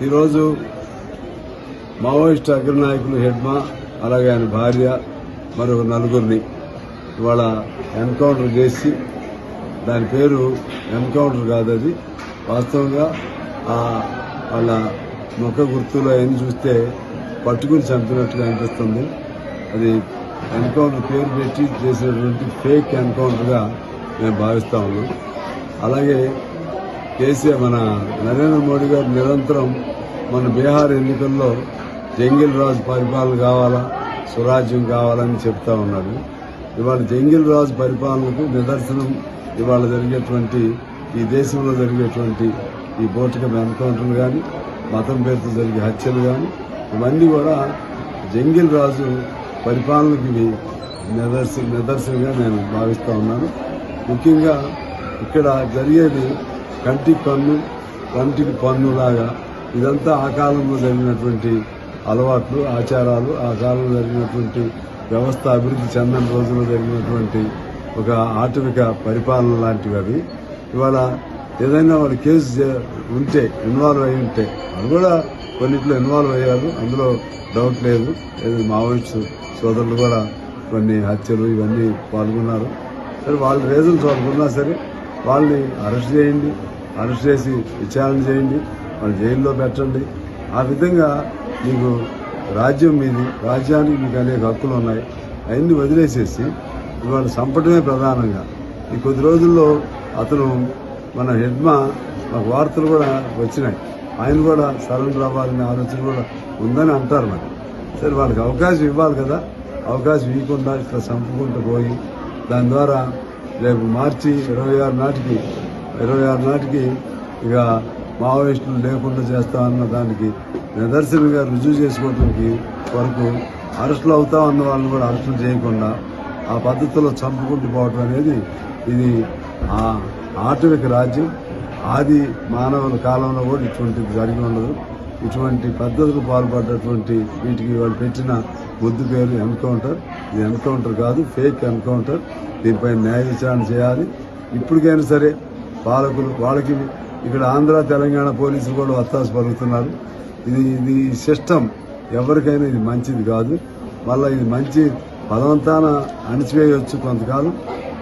ఈరోజు మావోయిస్ట్ అగ్రనాయకులు హెడ్మా అలాగే ఆయన భార్య మరొక నలుగురిని ఇవాళ ఎన్కౌంటర్ చేసి, దాని పేరు ఎన్కౌంటర్ కాదు, అది వాస్తవంగా వాళ్ళ ముఖ గుర్తులు అవన్నీ చూస్తే పట్టుకుని చంపినట్టుగా అనిపిస్తుంది. అది ఎన్కౌంటర్ పేరు పెట్టి చేసినటువంటి ఫేక్ ఎన్కౌంటర్గా మేము భావిస్తా ఉన్నాం. అలాగే కేసీఆర్ మన నరేంద్ర మోడీ గారు నిరంతరం మన బీహార్ ఎన్నికల్లో జంగిల్ రాజు పరిపాలన కావాలా, స్వరాజ్యం కావాలని చెప్తా ఉన్నాడు. ఇవాళ జంగిల్ రాజు పరిపాలనకు నిదర్శనం ఇవాళ జరిగేటువంటి ఈ దేశంలో జరిగేటువంటి ఈ బోటకం ఎన్కౌంటర్లు కానీ, మతం పేరుతో జరిగే హత్యలు కానీ, ఇవన్నీ కూడా జంగిల్ రాజు పరిపాలనకి నిదర్శనంగా నేను భావిస్తూ ఉన్నాను. ముఖ్యంగా ఇక్కడ జరిగేది కంటికి పన్నులాగా ఇదంతా ఆ కాలంలో జరిగినటువంటి అలవాట్లు, ఆచారాలు, ఆ కాలంలో జరిగినటువంటి వ్యవస్థ అభివృద్ధి చెందని రోజుల్లో జరిగినటువంటి ఒక ఆటవిక పరిపాలన లాంటివి అవి. ఇవాళ ఏదైనా వాళ్ళు కేసు ఉంటే, ఇన్వాల్వ్ అయి ఉంటే, అది కూడా కొన్నిట్లో ఇన్వాల్వ్ అయ్యారు, అందులో డౌట్ లేదు. మావోయిస్ట్ సోదరులు కూడా కొన్ని హత్యలు ఇవన్నీ పాల్గొన్నారు. సరే, వాళ్ళ రీజన్స్ వాళ్ళకున్నా సరే వాళ్ళని అరెస్ట్ చేయండి, అరెస్ట్ చేసి విచారణ చేయండి, వాళ్ళు జైల్లో పెట్టండి. ఆ విధంగా మీకు రాజ్యం మీది, రాజ్యానికి మీకు అనేక హక్కులు ఉన్నాయి, అవన్నీ వదిలేసేసి ఇవాళ చంపటమే ప్రధానంగా. ఈ కొద్ది రోజుల్లో అతను మన హెడ్మా, మాకు వార్తలు కూడా వచ్చినాయి, ఆయన కూడా సరెండర్ అవ్వాలనే ఆలోచన కూడా ఉందని అంటారు. మరి సరే, వాళ్ళకి అవకాశం ఇవ్వాలి కదా, అవకాశం ఇవ్వకుండా ఇట్లా చంపుకుంటూ పోయి దాని ద్వారా రేపు మార్చి 26 నాటికి ఇక మావోయిస్టులు లేకుండా చేస్తామన్న దానికి నిదర్శనంగా రుజువు చేసుకోవడానికి వరకు అరెస్టులు అవుతామన్న వాళ్ళని కూడా అరెస్టులు చేయకుండా ఆ పద్ధతిలో చంపుకుంటూ పోవటం అనేది ఇది ఆటవిక రాజ్యం. ఆది మానవుల కాలంలో కూడా ఇటువంటిది జరిగి ఉండదు. ఇటువంటి పద్ధతులు పాల్పడ్డటువంటి వీటికి వాళ్ళు పెట్టిన ముద్దు పేరు ఎన్కౌంటర్. ఇది ఎన్కౌంటర్ కాదు, ఫేక్ ఎన్కౌంటర్. దీనిపై న్యాయ విచారణ చేయాలి. ఇప్పటికైనా సరే పాలకులు, వాళ్ళకి ఇక్కడ ఆంధ్ర తెలంగాణ పోలీసులు కూడా వత్తాసు పలుకుతున్నారు. ఇది సిస్టమ్ ఎవరికైనా ఇది మంచిది కాదు. మళ్ళీ ఇది మంచి బలవంతాన అణిచివేయవచ్చు కొంతకాలం,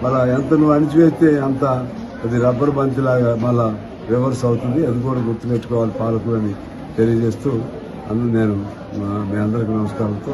మళ్ళీ ఎంత నువ్వు అణిచివేస్తే అంత అది రబ్బర్ బంతిలాగా మళ్ళా రివర్స్ అవుతుంది. అది కూడా గుర్తుపెట్టుకోవాలి పాలకులని తెలియజేస్తూ నేను మీ అందరికీ నమస్కారంతో